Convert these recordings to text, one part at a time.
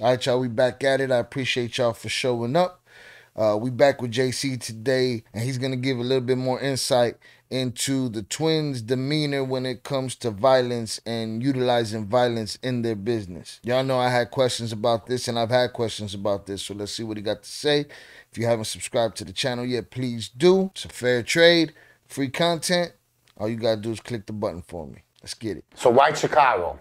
All right, y'all, we back at it. I appreciate y'all for showing up. We back with JC today, and he's gonna give a little bit more insight into the Twins' demeanor when it comes to violence and utilizing violence in their business. Y'all know I had questions about this, and I've had questions about this, so let's see what he got to say. If you haven't subscribed to the channel yet, please do. It's a fair trade, free content. All you gotta do is click the button for me. Let's get it. So why Chicago?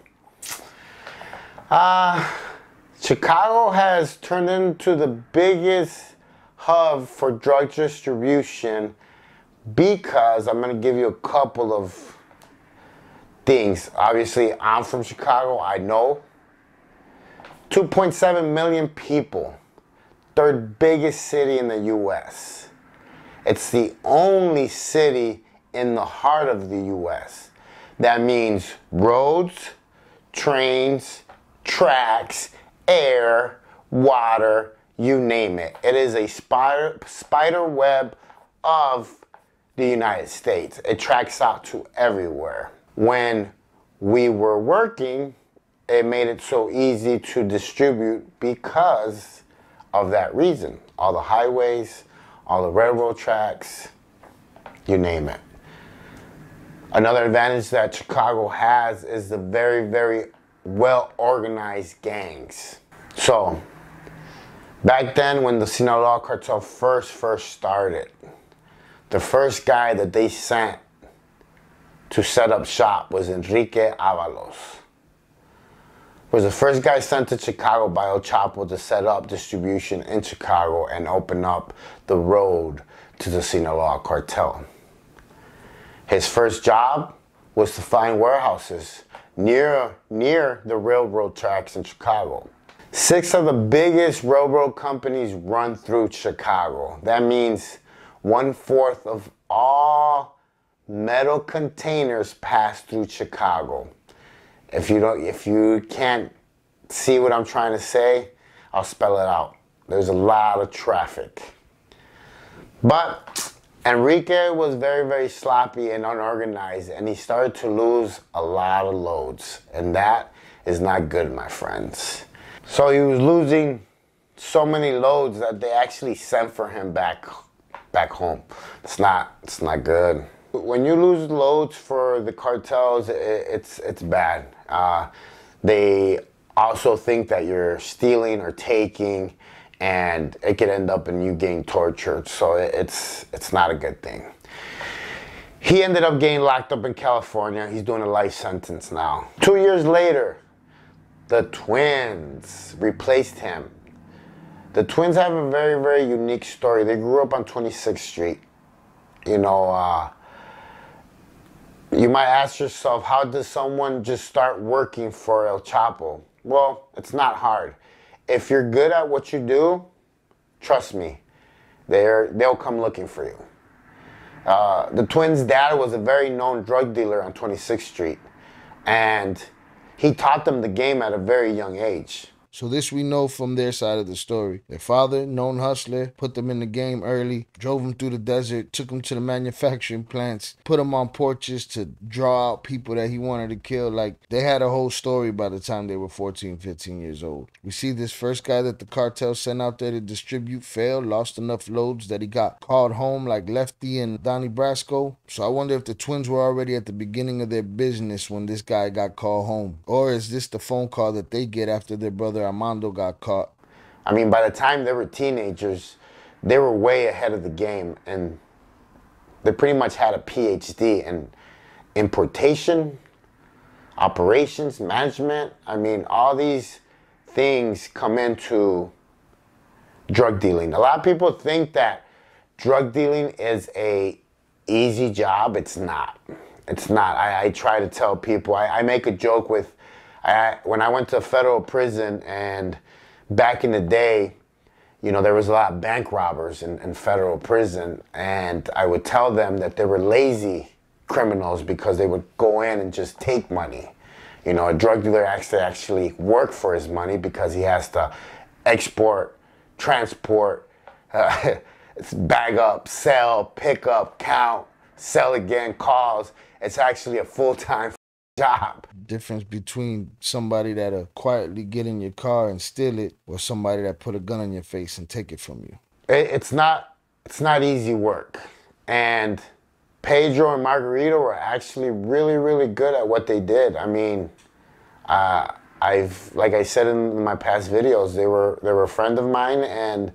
Chicago has turned into the biggest hub for drug distribution because I'm going to give you a couple of things. Obviously, I'm from Chicago. I know. 2.7 million people. Third biggest city in the U.S. It's the only city in the heart of the U.S. That means roads, trains, tracks, air, water, you name it. It is a spider web of the United States. It tracks out to everywhere. When we were working, it made it so easy to distribute because of that reason. All the highways, all the railroad tracks, you name it. Another advantage that Chicago has is the very, very well-organized gangs. So, back then when the Sinaloa cartel first started, the first guy that they sent to set up shop was Enrique Avalos. Was the first guy sent to Chicago by El Chapo to set up distribution in Chicago and open up the road to the Sinaloa cartel. His first job was to find warehouses near the railroad tracks in Chicago. 6 of the biggest railroad companies run through Chicago. That means 1/4 of all metal containers pass through Chicago. If you can't see what I'm trying to say, I'll spell it out. There's a lot of traffic. But Enrique was very, very sloppy and unorganized, and he started to lose a lot of loads, and that is not good, my friends. So he was losing so many loads that they actually sent for him back home. It's not good. When you lose loads for the cartels, it's bad. They also think that you're stealing or taking, and it could end up in you getting tortured. So it's not a good thing. He ended up getting locked up in California. He's doing a life sentence now. 2 years later, the Twins replaced him. The Twins have a very, very unique story. They grew up on 26th Street. You know, you might ask yourself, how does someone just start working for El Chapo? Well, it's not hard. If you're good at what you do, trust me, they'll come looking for you. The Twins' dad was a very known drug dealer on 26th Street, and he taught them the game at a very young age. So this we know from their side of the story. Their father, known hustler, put them in the game early, drove them through the desert, took them to the manufacturing plants, put them on porches to draw out people that he wanted to kill. Like, they had a whole story by the time they were 14, 15 years old. We see this first guy that the cartel sent out there to distribute failed, lost enough loads that he got called home like Lefty and Donnie Brasco. So I wonder if the Twins were already at the beginning of their business when this guy got called home. Or is this the phone call that they get after their brother Armando got caught? I mean, by the time they were teenagers, they were way ahead of the game, and they pretty much had a PhD in importation, operations, management. I mean, all these things come into drug dealing. A lot of people think that drug dealing is a easy job. It's not. It's not. I try to tell people, I make a joke with, when I went to federal prison, and back in the day, you know, there was a lot of bank robbers in federal prison, and I would tell them that they were lazy criminals because they would go in and just take money. You know, a drug dealer has to actually work for his money because he has to export, transport, bag up, sell, pick up, count, sell again, calls. It's actually a full-time job. Difference between somebody that'll quietly get in your car and steal it, or somebody that put a gun in your face and take it from you. It's not easy work. And Pedro and Margarito were actually really, really good at what they did. I mean, like I said in my past videos, they were a friend of mine, and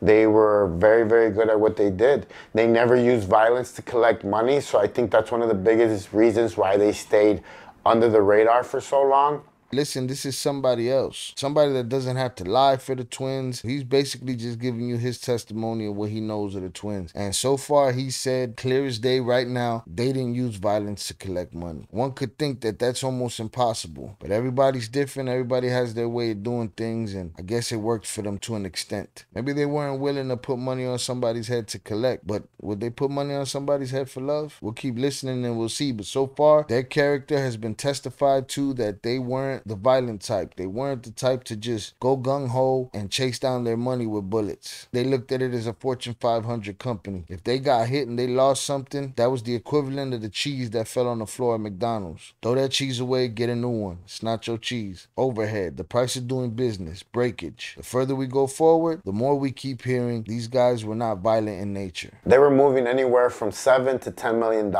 they were very, very good at what they did. They never used violence to collect money, so I think that's one of the biggest reasons why they stayed under the radar for so long. Listen, this is somebody else. Somebody that doesn't have to lie for the Twins. He's basically just giving you his testimony of what he knows of the Twins. And so far, he said, clear as day right now, they didn't use violence to collect money. One could think that that's almost impossible. But everybody's different. Everybody has their way of doing things. And I guess it worked for them to an extent. Maybe they weren't willing to put money on somebody's head to collect. But would they put money on somebody's head for love? We'll keep listening and we'll see. But so far, their character has been testified to that they weren't the violent type. They weren't the type to just go gung-ho and chase down their money with bullets. They looked at it as a Fortune 500 company. If they got hit and they lost something, that was the equivalent of the cheese that fell on the floor at McDonald's. Throw that cheese away, get a new one. It's not your cheese. Overhead, the price of doing business, breakage. The further we go forward, the more we keep hearing these guys were not violent in nature. They were moving anywhere from $7 to $10 million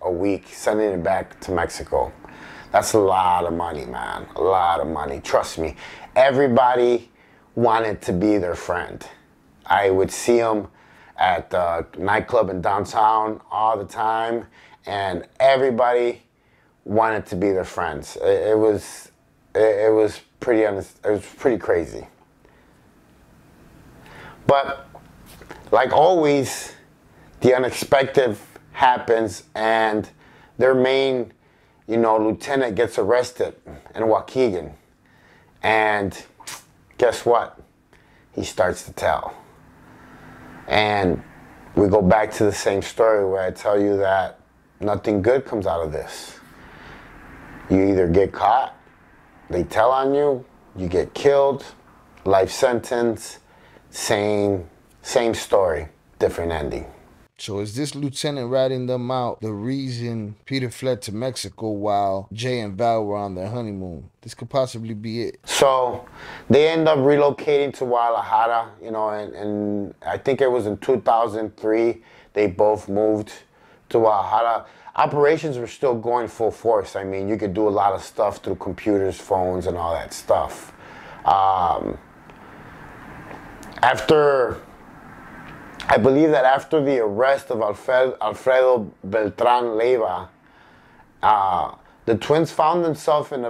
a week, sending it back to Mexico. That's a lot of money, man. A lot of money. Trust me. Everybody wanted to be their friend. I would see them at the nightclub in downtown all the time, and everybody wanted to be their friends. It was pretty crazy. But like always, the unexpected happens, and their main lieutenant gets arrested in Waukegan. And guess what? He starts to tell. And we go back to the same story where I tell you that nothing good comes out of this. You either get caught, they tell on you, you get killed, life sentence, same story, different ending. So is this lieutenant ratting them out the reason Peter fled to Mexico while Jay and Val were on their honeymoon? This could possibly be it. So they end up relocating to Guadalajara, and I think it was in 2003, they both moved to Guadalajara. Operations were still going full force. I mean, you could do a lot of stuff through computers, phones, and all that stuff. I believe that after the arrest of Alfredo Beltran Leiva, the Twins found themselves in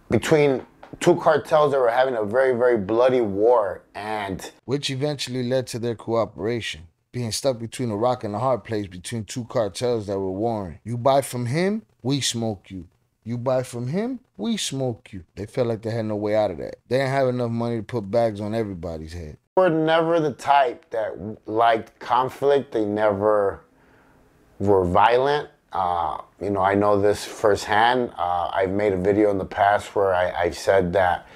between two cartels that were having a very, very bloody war, and which eventually led to their cooperation. Being stuck between a rock and a hard place between two cartels that were warring. You buy from him, we smoke you. You buy from him, we smoke you. They felt like they had no way out of that. They didn't have enough money to put bags on everybody's head. Were never the type that liked conflict. They never were violent. I know this firsthand. I've made a video in the past where I've said that,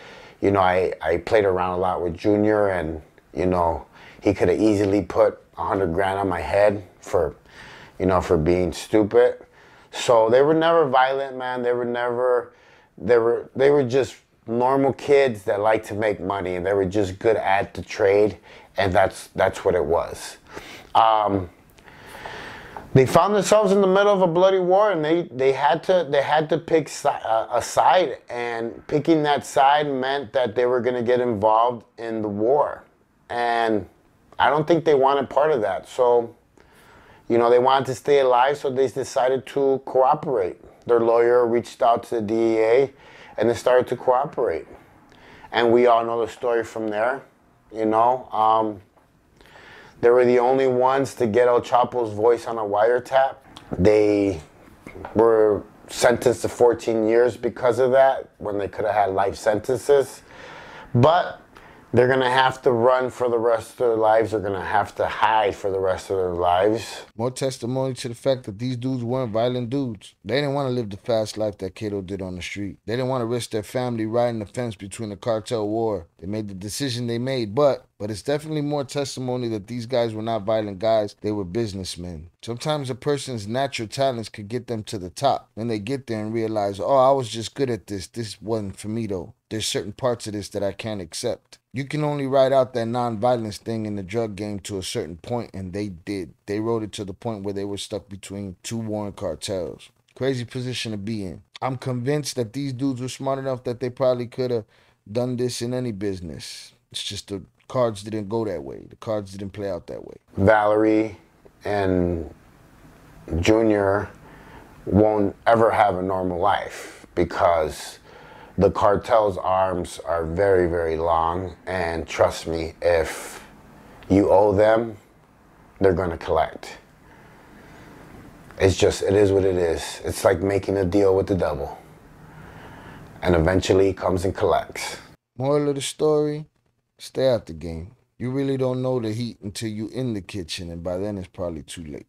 I played around a lot with Junior, and, he could have easily put 100 grand on my head for being stupid. So they were never violent, man. They were just normal kids that like to make money, and they were just good at the trade, and that's what it was. They found themselves in the middle of a bloody war, and they had to pick a side, and picking that side meant that they were going to get involved in the war, and I don't think they wanted part of that. So, they wanted to stay alive, so they decided to cooperate. Their lawyer reached out to the DEA, and they started to cooperate. And we all know the story from there, They were the only ones to get El Chapo's voice on a wiretap. They were sentenced to 14 years because of that, when they could have had life sentences. But They're going to have to run for the rest of their lives. They're going to have to hide for the rest of their lives. More testimony to the fact that these dudes weren't violent dudes. They didn't want to live the fast life that Kato did on the street. They didn't want to risk their family riding the fence between the cartel war. They made the decision they made, but it's definitely more testimony that these guys were not violent guys. They were businessmen. Sometimes a person's natural talents could get them to the top. Then they get there and realize, oh, I was just good at this. This wasn't for me, though. There's certain parts of this that I can't accept. You can only ride out that non-violence thing in the drug game to a certain point, and they did. They rode it to the point where they were stuck between two warring cartels. Crazy position to be in. I'm convinced that these dudes were smart enough that they probably could have done this in any business. It's just the cards didn't go that way. The cards didn't play out that way. Valerie and Junior won't ever have a normal life because the cartel's arms are very, very long, and trust me, if you owe them, they're gonna collect. It is what it is. It's like making a deal with the devil. And eventually he comes and collects. Moral of the story, stay out the game. You really don't know the heat until you in the kitchen, and by then it's probably too late.